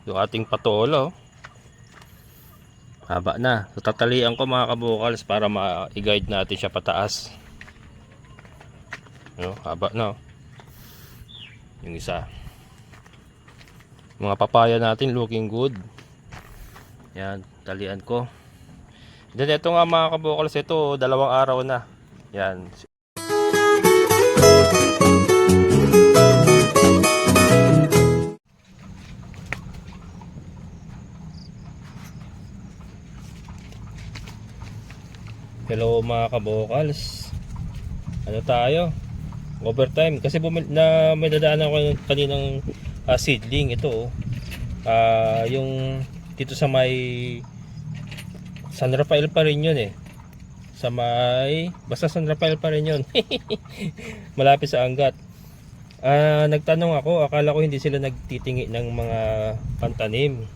Yung ating patolo. Haba na. So, tatalian ko mga kabukals para ma-guide natin siya pataas. Haba na. Yung isa. Mga papaya natin looking good. Yan, talian ko. Then ito nga mga kabukals, ito 2 araw na. Yan. Hello mga kabukals. Ano tayo? Overtime kasi may dadaanan ko kaninang seedling ito. Yung dito sa may San Rafael pa rin yun eh. Basta San Rafael pa rin yun. Malapit sa Angat. Nagtanong ako, akala ko hindi sila nagtitingi ng mga pantanim.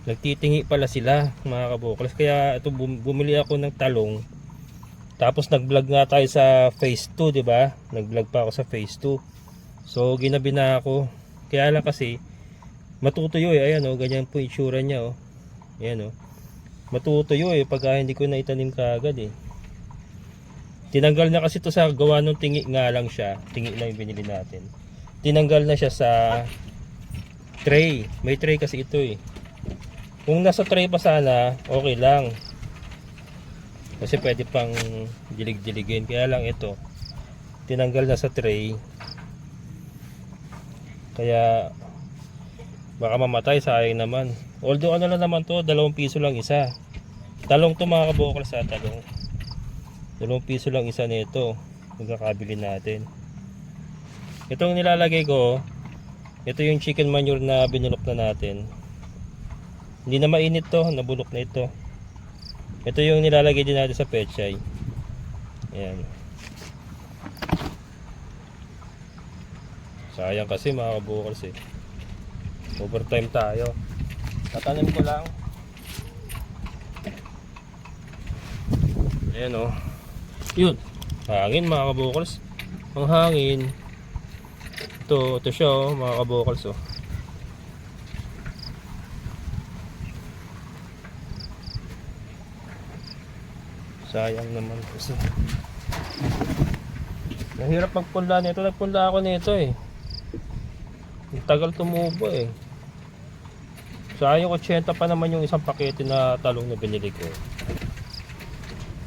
Nagtitingi pala sila mga kabukals. Kaya ito bumili ako ng talong. Tapos nag-vlog nga tayo sa phase 2, 'di ba? Nag-vlog pa ako sa phase 2. So ginabi na ako. Kaya lang kasi matutuyo eh. Ayan oh, ganyan po itsura niya oh. Ayan oh. Matutuyo eh pag hindi ko na itanim kaagad eh. Tinanggal na kasi ito sa gawa ng tingi nga lang siya. Tingi lang yung binili natin. Tinanggal na siya sa tray. May tray kasi ito eh. Kung nasa tray pa sana, okay lang. Kasi pwede pang dilig-diligin. Kaya lang ito, tinanggal na sa tray. Kaya baka mamatay, sayang naman. Although ano lang naman to, 2 piso lang isa. Talong to mga kabukal sa talong. 2 piso lang isa nito. Magkakabili natin. Itong nilalagay ko, ito yung chicken manure na binulok na natin. Hindi na mainit to, nabulok na ito. Ito yung nilalagay din natin sa pechay. Ayan. Sayang kasi mga kabukals eh. Overtime tayo. Tatanim ko lang. Ayan o. Yun. Hangin mga kabukals. Ang hangin. Ito siya o mga kabukals o. Sayang naman kasi mahirap magpunla nito. Nagpunla ako nito eh. Ang tagal tumubo eh. Sayang 80 pa naman yung isang pakete na talong na binili ko.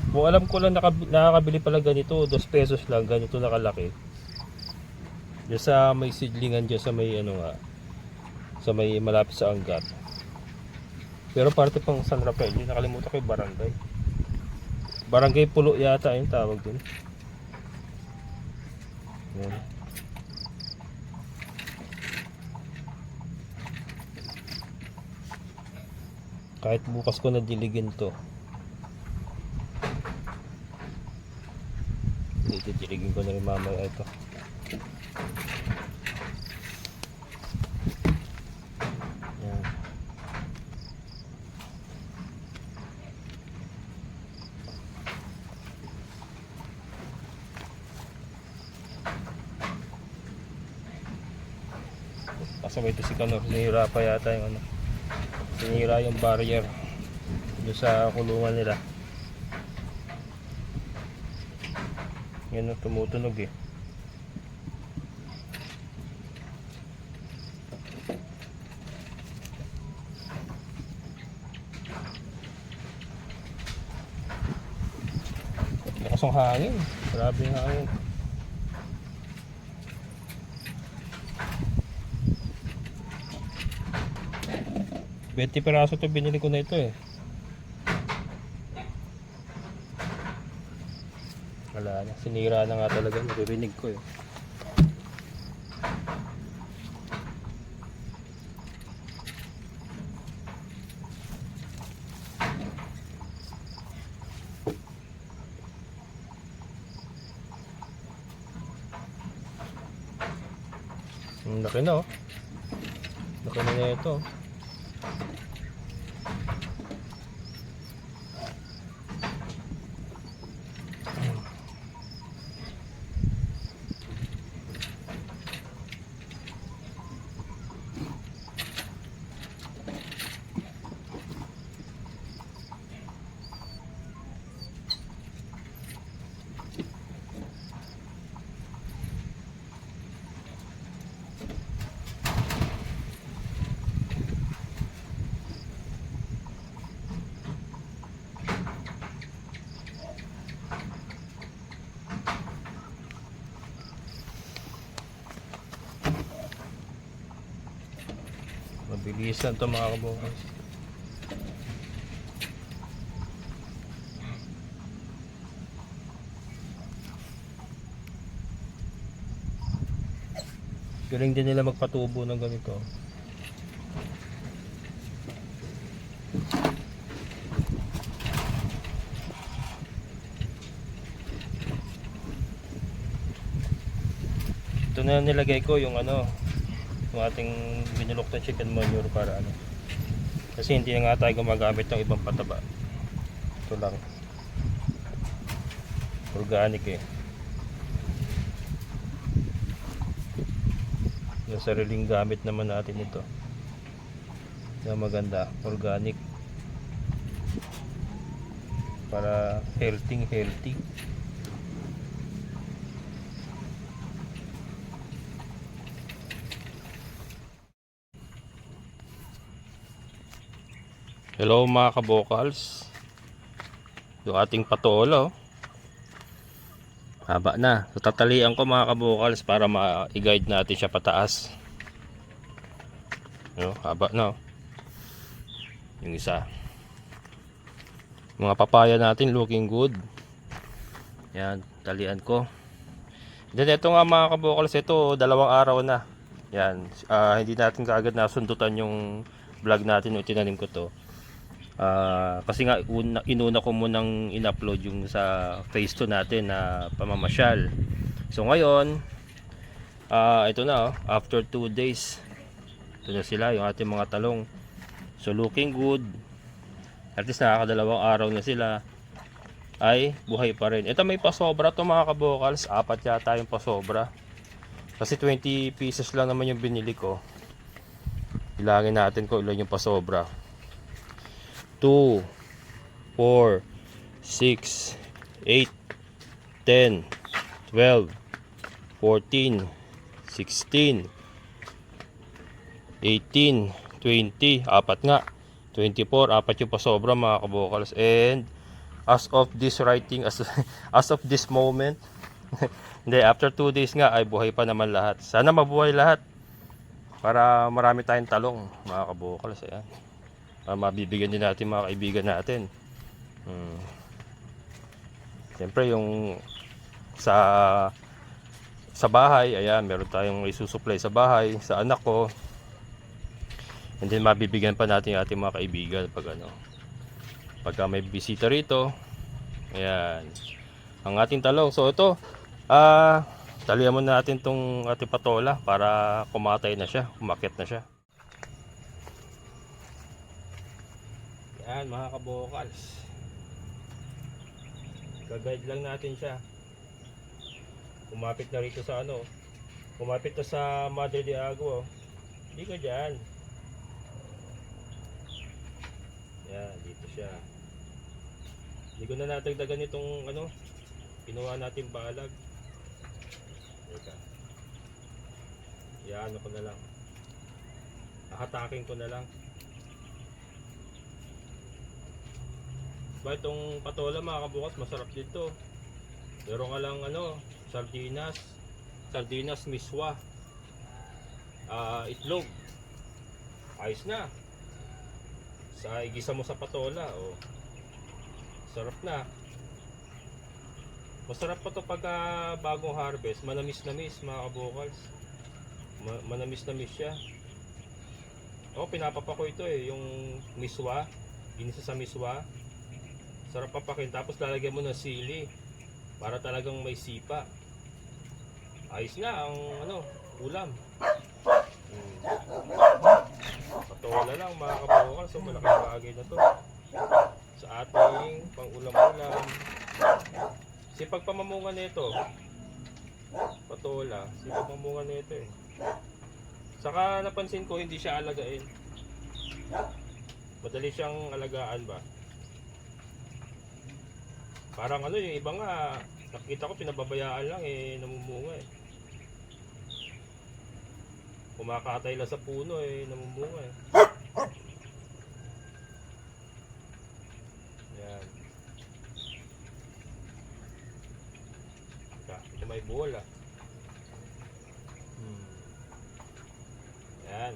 Kung alam ko lang nakakabili pala ganito 2 pesos lang ganito nakalaki. Diyan sa may seedlingan dyan sa may sa may malapit sa Angat. Pero parte pang San Rafael, nakalimutan ko yung barangay. Barangay Pulo yata yung tawag dun. Yan. Kahit bukas ko na diligin to. Dito diligin ko na rin mamaya ito. Yan. Kasabay ito si Kanor, sinira pa yata yung sinira yung barrier doon sa kulungan nila. Yan o, tumutunog eh. Lakas ang hangin, grabe yung hangin. 20 piraso to binili ko na ito eh. Wala na, sinira na nga talaga, naririnig ko eh. Laki na oh. Laki na ito. Bilisan to mga kabukals. Galing din nila magpatubo ng ganito. Ito na nilagay ko yung ano, yung ating binulok na chicken manure para ano. Kasi hindi na nga tayo gumagamit ng ibang pataba. Ito lang. Organic eh. Yung sariling gamit naman natin ito. Yung maganda, organic. Para healthy. Hello mga kabokals. Yung ating patola oh. Haba na. So, tatalian ko mga kabokals para ma-guide natin siya pataas. Haba na oh. Yung isa. Mga papaya natin looking good. Yan, talian ko. Then ito nga mga kabokals, ito 2 araw na. Yan, hindi natin kaagad nasundutan yung vlog natin nung tinanim ko to. Kasi nga inuna ko munang in-upload yung sa phase 2 natin na pamamasyal. So ngayon ito na oh, after 2 days ito na sila yung ating mga talong. So looking good. At least nakakadalawang araw na sila ay buhay pa rin. Ito may pasobra to mga kabokals, 4 yata yung pasobra. Kasi 20 pieces lang naman yung binili ko. Bilangin natin kung ilan yung pasobra. 2, 4, 6, 8, 10, 12, 14, 16, 18, 20, 4 nga. 24, 4 yung pasobra mga kabokals. And as of this writing, as of this moment, hindi, after 2 days nga ay buhay pa naman lahat. Sana mabuhay lahat para marami tayong talong mga kabokals. Ayan. Mabibigyan din natin mga kaibigan natin. Siyempre yung sa bahay, ayan, meron tayong isusupply sa bahay, sa anak ko. And then mabibigyan pa natin yung ating mga kaibigan pagka may bisita rito. Ayan, ang ating talong. So ito, talian muna natin tong ating patola para kumatay na siya, umakyat na siya. Yan mga kabokals, ka-guide lang natin siya. Kumapit na rito sa ano, kumapit na sa Madre de Agua. Hindi ka dyan. Yan, dito siya. Hindi ko na natagdagan itong ano, kinuha natin balag. Teka, yan, ano ko na lang, hatakin ko na lang. Ba itong patola mga kabukas, masarap dito. Meron ka lang ano, sardinas miswa, itlog, ayos na. Sa igisa mo sa patola, oh, sarap na. Masarap pa to pagka bagong harvest, manamis-namis mga kabukals. Manamis-namis siya. Oh, pinapapa ko ito eh, yung miswa, ginisa sa miswa. Sarap papakin, tapos lalagyan mo ng sili para talagang may sipa. Ayos na ang ano, ulam. Patola lang mga kabukals, so malaking bagay na to sa ating pang-ulam-ulam. Sipag pamamungan nito patola, sipag pamamungan nito eh. Saka napansin ko hindi siya alagain, madali siyang alagaan ba. Parang ano, yung iba nga nakita ko pinababayaan lang eh, namumunga eh. Kumakatay lang sa puno eh, namumunga eh. Yan. Ito may bola. Yan.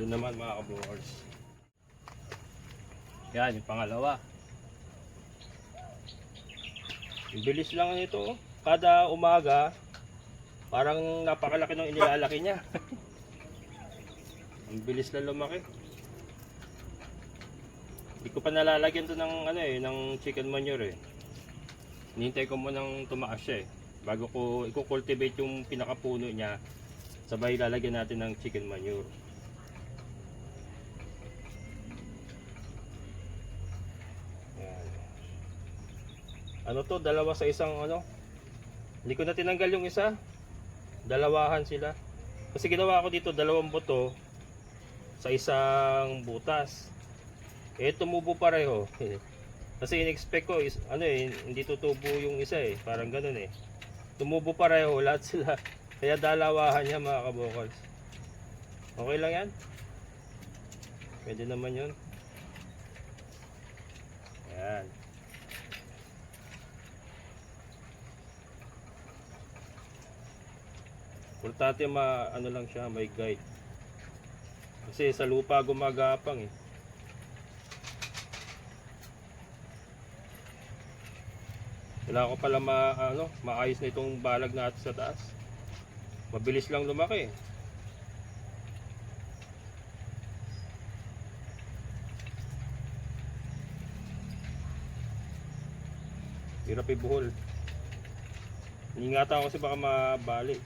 Doon naman mga kabukals. Yan, yung pangalawa. Ang bilis lang nito. Kada umaga, parang napakalaki ng inilalaki niya. Ang bilis na lumaki. Hindi ko pa nalalagyan to ng ng chicken manure eh. Hinihintay ko munang tumaas siya eh. Bago ko i-cultivate yung pinakapuno niya, sabay lalagyan natin ng chicken manure. Yan. Ano to, dalawa sa isang Hindi ko na tinanggal yung isa. Dalawahan sila. Kasi ginawa ko dito dalawang buto sa isang butas. Tumubo pareho. Kasi in-expect ko is hindi tutubo yung isa eh. Parang ganoon eh. Tumubo pareho lahat sila. Kaya dalawahan niya mga kabukals. Okay lang yan. Pwede naman yun. Ayan. Importante lang siya, may guide. Kasi sa lupa gumagapang eh. Kailangan ko pala maayos na itong balag natin sa taas. Mabilis lang lumaki. Hirap ibuhol. Ingatan ko kasi baka mabali.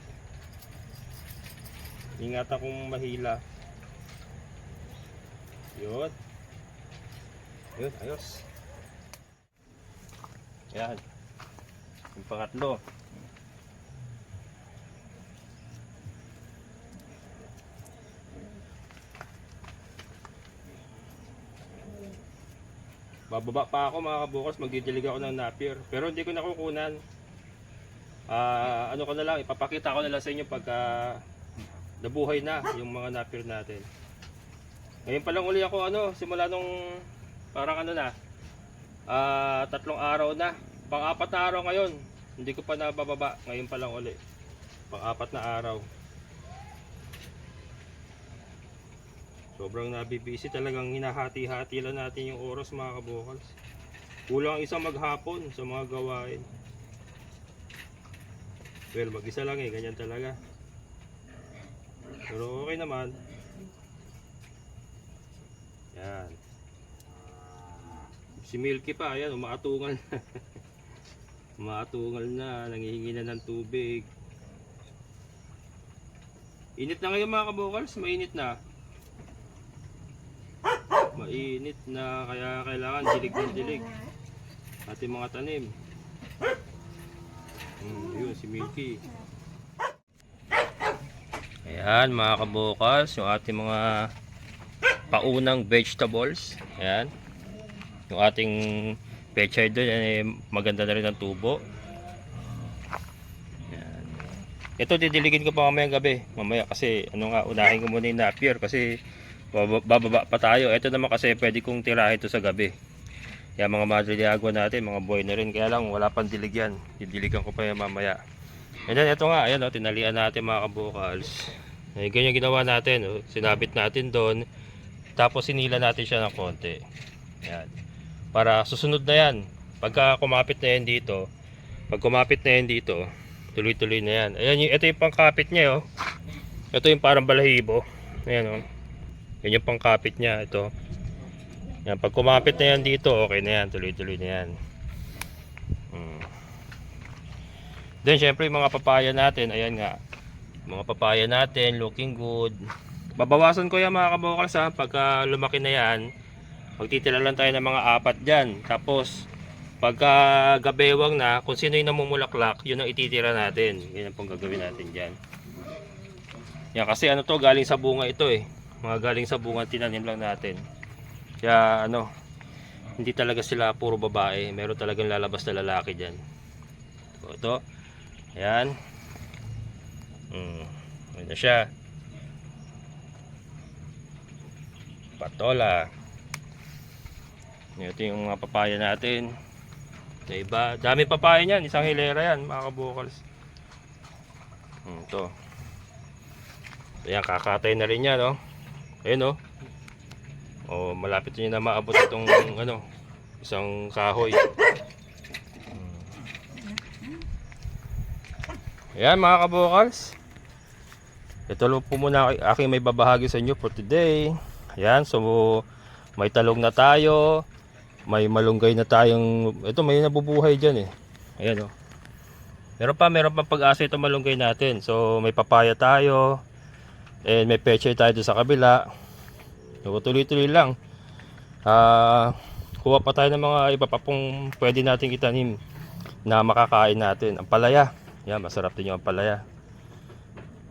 Ingatan kong mahila. Yun. Yun, ayos. Yan. Yung pangatlo. Bababa pa ako mga kabukas, magdidilig ako ng Napier. Pero hindi ko nakukunan. Ano ko na lang, ipapakita ko na lang sa inyo pagka nabuhay na yung mga Napier natin. Ngayon pa lang uli ako simula nung parang 3 araw na. Pang-4 na araw ngayon. Hindi ko pa nabababa. Ngayon pa lang uli. Pang-4 na araw. Sobrang nabibisi, talagang hinahati-hati lang natin yung oras mga kabukals. Kulang isang maghapon sa mga gawain. Well, mag-isa lang eh, ganyan talaga. Pero okay naman. Yan. Si Milky pa, ayan, umaatungal na. Umaatungal na, nangihingi na ng tubig. Init na ngayon mga kabukals, mainit na. Mainit na, kaya kailangan dilig ng dilig ating mga tanim. Yun si Milky. Ayan mga kabukals, yung ating mga paunang vegetables. Ayan, yung ating pechay doon, maganda na rin ang tubo. Ayan. Ito didiligin ko pa mamayang gabi. Mamaya kasi unahin ko muna yung Napier kasi bababa pa tayo. Ito naman kasi pwede kong tirahin ito sa gabi. Yan mga Madre de Agua natin, mga buhay na rin. Kaya lang wala pang dilig yan. Didiligan ko pa yan mamaya. And then ito nga, ayan tinalian natin mga kabukals. Ganyan ginawa natin. Sinabit natin doon. Tapos sinila natin siya ng konti. Yan. Para susunod na yan. Pagka kumapit na yan dito. Pag kumapit na yan dito, tuloy-tuloy na yan. Ayan, ito yung pangkapit niya. Ito yung parang balahibo. Ayan yan yung pangkapit niya, ito. Yan, pag kumapit na yan dito, okay na yan, tuloy-tuloy na yan. Then syempre yung mga papaya natin, ayan nga. Mga papaya natin, looking good. Babawasan ko yan mga kabukals pagka lumaki na yan. Magtitira lang tayo ng mga 4 dyan. Tapos pagka gabewang na, kung sino yung namumulaklak, yun ang ititira natin. Yan ang pong gagawin natin dyan. Yan, kasi to, galing sa bunga ito eh. Mga galing sa bunga, tinanim lang natin. Kaya hindi talaga sila puro babae. Meron talagang lalabas na lalaki dyan. Ito. Ayan. Ayan na siya. Patola. Ito yung mga papaya natin. Diba? Dami papaya niyan. Isang hilera yan mga kabukals. Ito. Ayan, kakatay na rin yan Ayun oh. Oh, malapit niyo na maabot itong ano, isang kahoy. Ayan mga kabukals. Ito lang po muna aking may babahagi sa inyo for today. Ayan, so may talong na tayo. May malunggay na tayong, ito may nabubuhay dyan eh. Ayan oh. Meron pa pag-asa itong malunggay natin. So may papaya tayo. And may peche tayo sa kabila. So tuloy-tuloy lang. Kuha pa tayo ng mga iba pa pong pwede nating itanim na makakain natin. Ang palaya. Yan, masarap din yung ampalaya.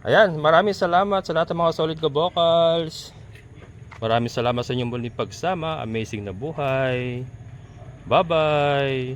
Ayan, maraming salamat sa lahat ng mga solid kabokals. Maraming salamat sa inyong muling pagsama. Amazing na buhay. Bye-bye!